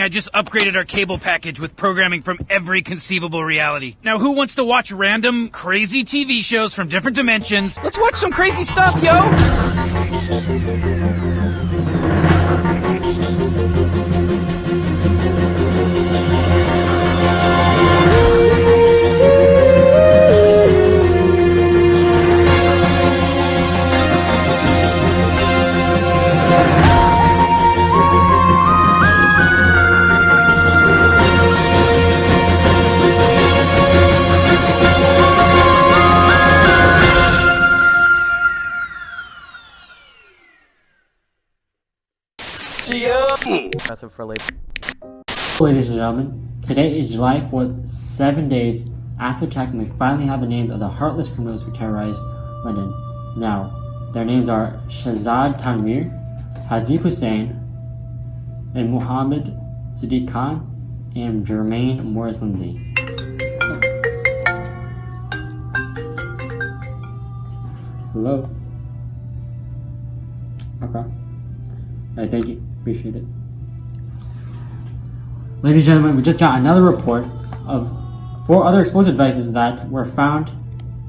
I just upgraded our cable package with programming from every conceivable reality. Now, who wants to watch random, crazy TV shows from different dimensions? Let's watch some crazy stuff, yo! That's it for later. Ladies and gentlemen, today is July 4th, 7 days after attack, and we finally have the names of the heartless criminals who terrorized London. Now, their names are Shahzad Tanvir, Hazib Hussain, and Mohammed Sadiq Khan, and Jermaine Morris Lindsay. Hello? Okay. Alright, thank you. Appreciate it. Ladies and gentlemen, we just got another report of 4 other explosive devices that were found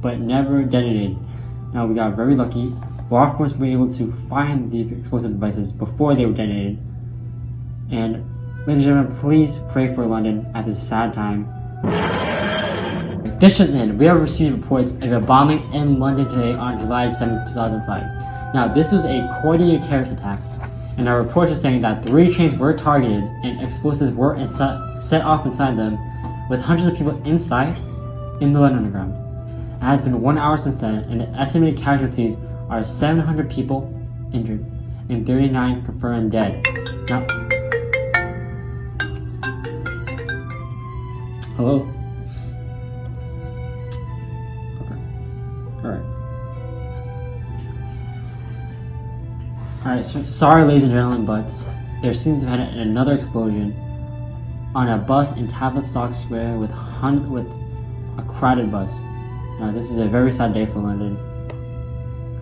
but never detonated. Now, we got very lucky. Law enforcement were able to find these explosive devices before they were detonated. And, ladies and gentlemen, please pray for London at this sad time. This just in, we have received reports of a bombing in London today on July 7, 2005. Now, this was a coordinated terrorist attack, and our reports are saying that 3 trains were targeted and explosives were set off inside them, with hundreds of people inside in the London Underground. It has been 1 hour since then, and the estimated casualties are 700 people injured and 39 confirmed dead. Now, hello? Alright, so sorry ladies and gentlemen, but there seems to have been another explosion on a bus in Tavistock Square with a crowded bus. Now this is a very sad day for London.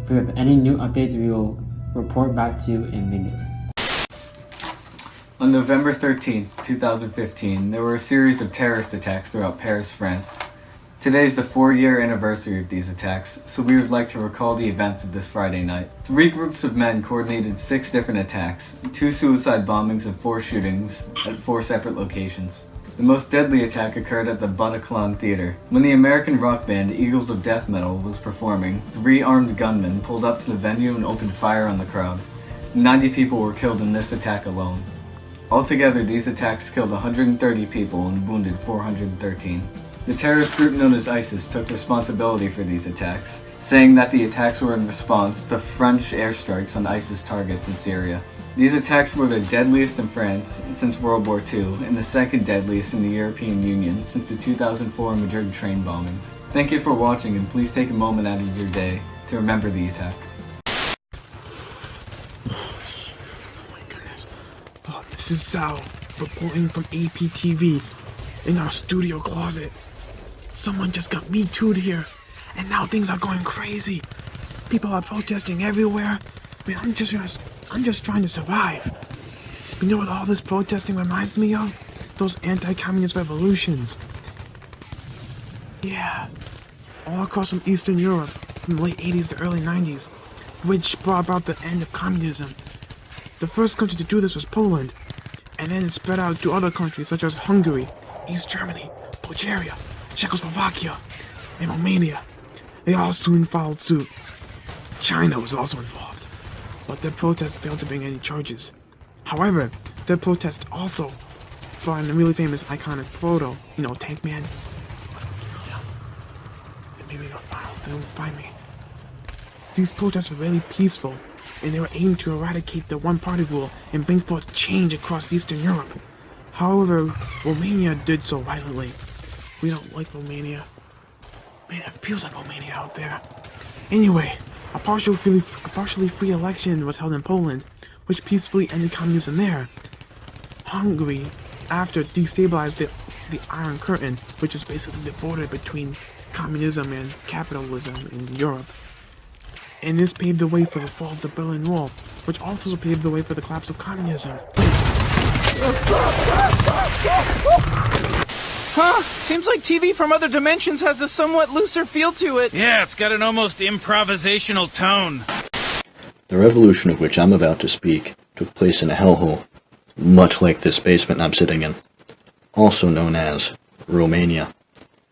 If we have any new updates, we will report back to you immediately. On November 13, 2015, there were a series of terrorist attacks throughout Paris, France. Today is the 4-year anniversary of these attacks, so we would like to recall the events of this Friday night. 3 groups of men coordinated 6 different attacks, 2 suicide bombings and 4 shootings at 4 separate locations. The most deadly attack occurred at the Bataclan Theater. When the American rock band Eagles of Death Metal was performing, 3 armed gunmen pulled up to the venue and opened fire on the crowd. 90 people were killed in this attack alone. Altogether, these attacks killed 130 people and wounded 413. The terrorist group known as ISIS took responsibility for these attacks, saying that the attacks were in response to French airstrikes on ISIS targets in Syria. These attacks were the deadliest in France since World War II and the second deadliest in the European Union since the 2004 Madrid train bombings. Thank you for watching, and please take a moment out of your day to remember the attacks. Oh my goodness. Oh, this is Sal reporting from Aptv in our studio closet. Someone just got Me Too'd here, and now things are going crazy. People are protesting everywhere. I mean, I'm just trying to survive. You know what all this protesting reminds me of? Those anti-communist revolutions. Yeah, all across from Eastern Europe, from the late 80s to early 90s, which brought about the end of communism. The first country to do this was Poland, and then it spread out to other countries such as Hungary, East Germany, Bulgaria, Czechoslovakia, and Romania. They all soon followed suit. China was also involved, but their protest failed to bring any charges. However, their protest also brought in a really famous iconic photo, you know, Tank Man. Maybe they'll find me. These protests were really peaceful, and they were aimed to eradicate the one-party rule and bring forth change across Eastern Europe. However, Romania did so violently. We don't like Romania. Man, it feels like Romania out there. Anyway, a partially free election was held in Poland, which peacefully ended communism there. Hungary, after destabilized the Iron Curtain, which is basically the border between communism and capitalism in Europe. And this paved the way for the fall of the Berlin Wall, which also paved the way for the collapse of communism. Huh? Seems like TV from other dimensions has a somewhat looser feel to it. Yeah, it's got an almost improvisational tone. The revolution of which I'm about to speak took place in a hellhole, much like this basement I'm sitting in, also known as Romania.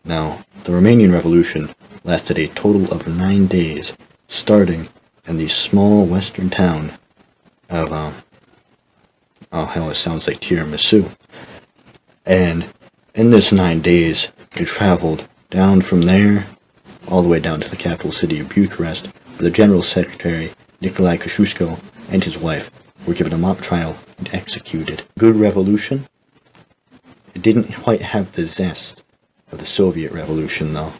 Now, the Romanian Revolution lasted a total of 9 days, starting in the small western town of, oh hell, it sounds like tiramisu. And in this 9 days, it traveled down from there, all the way down to the capital city of Bucharest, where the General Secretary, Nicolae Ceausescu, and his wife were given a mock trial and executed. Good revolution. It didn't quite have the zest of the Soviet Revolution, though.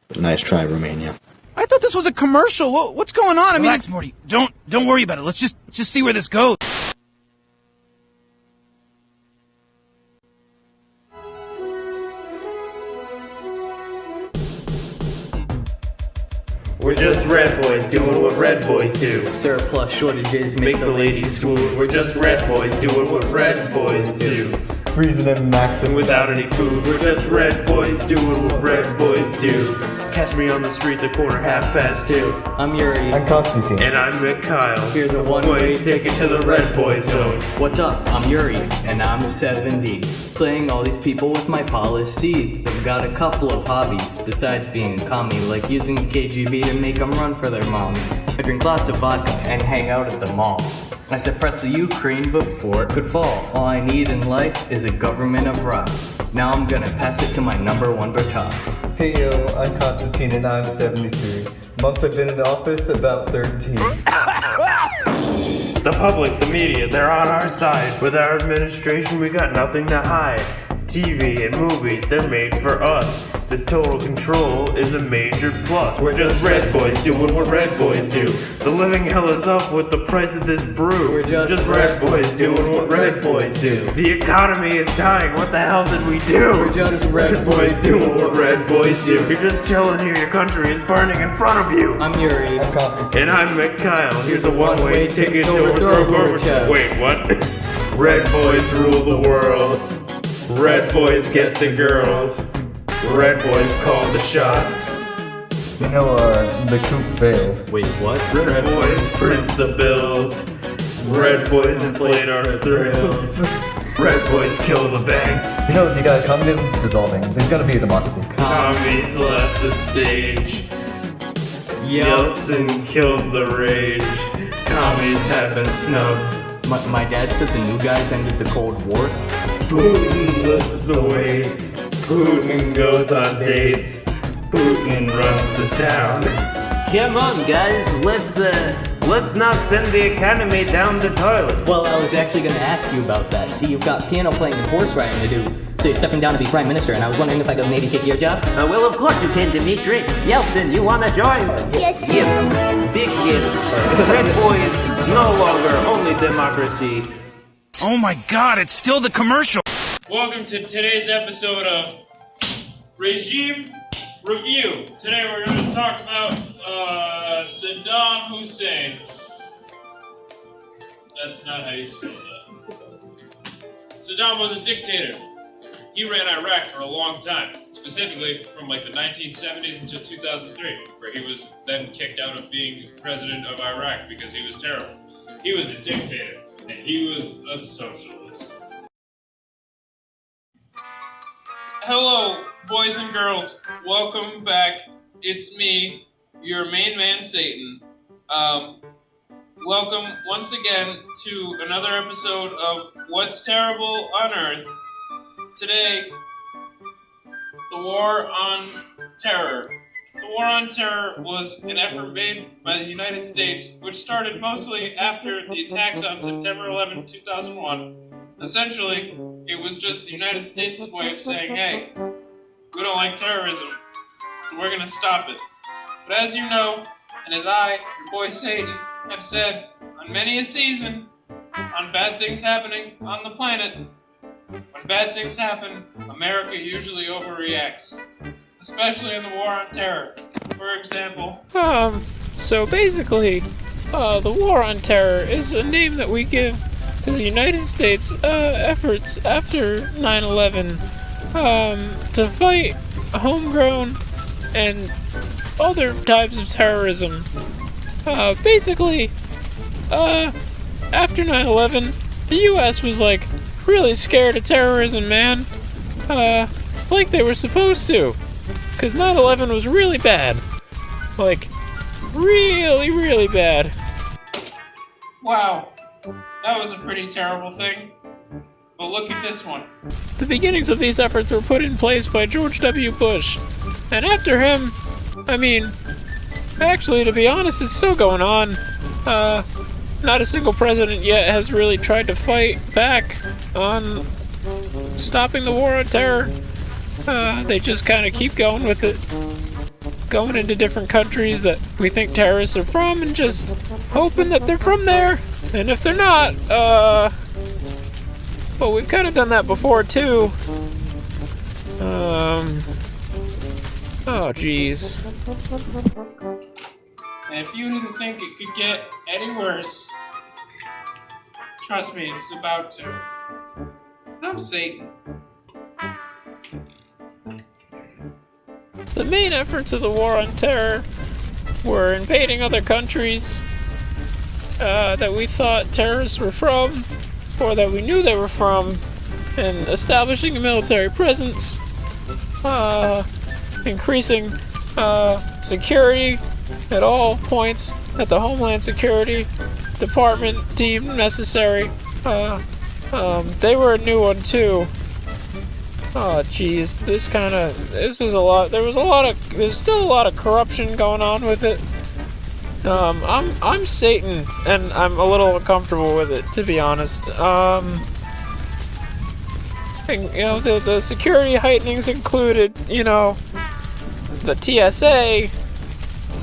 But nice try, Romania. I thought this was a commercial. What's going on? Relax, Morty. Don't worry about it. Let's just see where this goes. We're just red boys doing what red boys do. Surplus shortages Makes the ladies swoon. We're just red boys doing what red boys do. Freezing and maxing Without any food, we're just red boys doing what red boys do. Catch me on the streets at 2:15. I'm Yuri. I'm Constantine. And I'm Mikhail. Here's a one-way ticket to the red boy zone. What's up? I'm Yuri, and I'm 70. Slaying all these people with my policies. They've got a couple of hobbies, besides being a commie, like using the KGB to make them run for their moms. I drink lots of vodka and hang out at the mall. I suppress the Ukraine before it could fall. All I need in life is a government of rock. Now I'm gonna pass it to my #1 baton. Hey yo, I'm Constantine and I'm 73. Months I've been in office, about 13. The public, the media, they're on our side. With our administration, we got nothing to hide. TV and movies, they're made for us. This total control is a major plus. We're just red boys doing what red boys do. The living hell is up with the price of this brew. We're just red boys doing what red boys do. The economy is dying, what the hell did we do? We're just red boys doing what red boys do. You're just chilling here, your country is burning in front of you. I'm Yuri. I'm Constantine. And I'm Mikhail. Here's a one-way ticket to overthrow Gorbachev. Wait, what? Red boys rule the world. Red boys get the girls. Red boys call the shots. You know, the coup failed. Wait, what? Red boys print the bills. Red boys inflate our thrills. Red boys kill the bank. You know, you got communism dissolving. There's gonna be a democracy. Commies left the stage. Yeltsin killed the rage. Commies have been snubbed. My dad said the new guys ended the Cold War. Putin lifts the weights. Putin goes on dates. Putin runs the town. Come on, guys, let's not send the academy down the toilet. Well, I was actually going to ask you about that. See, you've got piano playing and horse riding to do. So you're stepping down to be prime minister, and I was wondering if I could maybe take your job? Well, of course you can, Dmitri. Yeltsin, you wanna join? Yes, big yes. Red boys, no longer only democracy. Oh my god, it's still the commercial. Welcome to today's episode of Regime Review. Today we're going to talk about Saddam Hussein. That's not how you spell that. Saddam was a dictator. He ran Iraq for a long time, specifically from like the 1970s until 2003, where he was then kicked out of being president of Iraq because he was terrible. He was a dictator, and he was a socialist. Hello, boys and girls. Welcome back. It's me, your main man, Satan. Welcome once again to another episode of What's Terrible on Earth. Today, the War on Terror. The War on Terror was an effort made by the United States, which started mostly after the attacks on September 11, 2001. Essentially, it was just the United States' way of saying, hey, we don't like terrorism, so we're gonna stop it. But as you know, and as I, your boy Satan, have said on many a season, on bad things happening on the planet, when bad things happen, America usually overreacts. Especially in the War on Terror. For example... So basically, the War on Terror is a name that we give to the United States efforts after 9/11 to fight homegrown and other types of terrorism. Basically, after 9/11, the U.S. was like really scared of terrorism, man. Like they were supposed to. Because 9/11 was really bad. Like, really, really bad. Wow, that was a pretty terrible thing. But look at this one. The beginnings of these efforts were put in place by George W. Bush. And after him, I mean, actually, to be honest, it's still going on. Not a single president yet has really tried to fight back on stopping the war on terror. They just kind of keep going with it. Going into different countries that we think terrorists are from and just hoping that they're from there. And if they're not, well, we've kind of done that before too. Oh jeez. And if you didn't think it could get any worse, trust me, it's about to. And I'm Satan. The main efforts of the war on terror were invading other countries that we thought terrorists were from, or that we knew they were from, and establishing a military presence, increasing security at all points that the Homeland Security Department deemed necessary. They were a new one too. Oh jeez, this is a lot. There's still a lot of corruption going on with it. I'm Satan, and I'm a little uncomfortable with it, to be honest. And, you know, the security heightenings included, you know, the TSA,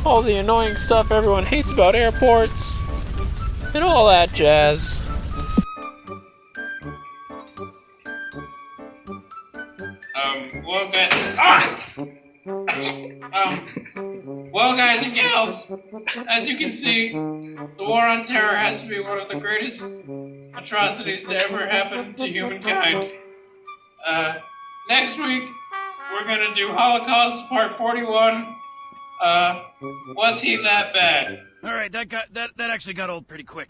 all the annoying stuff everyone hates about airports, and all that jazz. Well, guys and gals, as you can see, the war on terror has to be one of the greatest atrocities to ever happen to humankind. Next week, we're gonna do Holocaust Part 41. Was he that bad? All right, that actually got old pretty quick.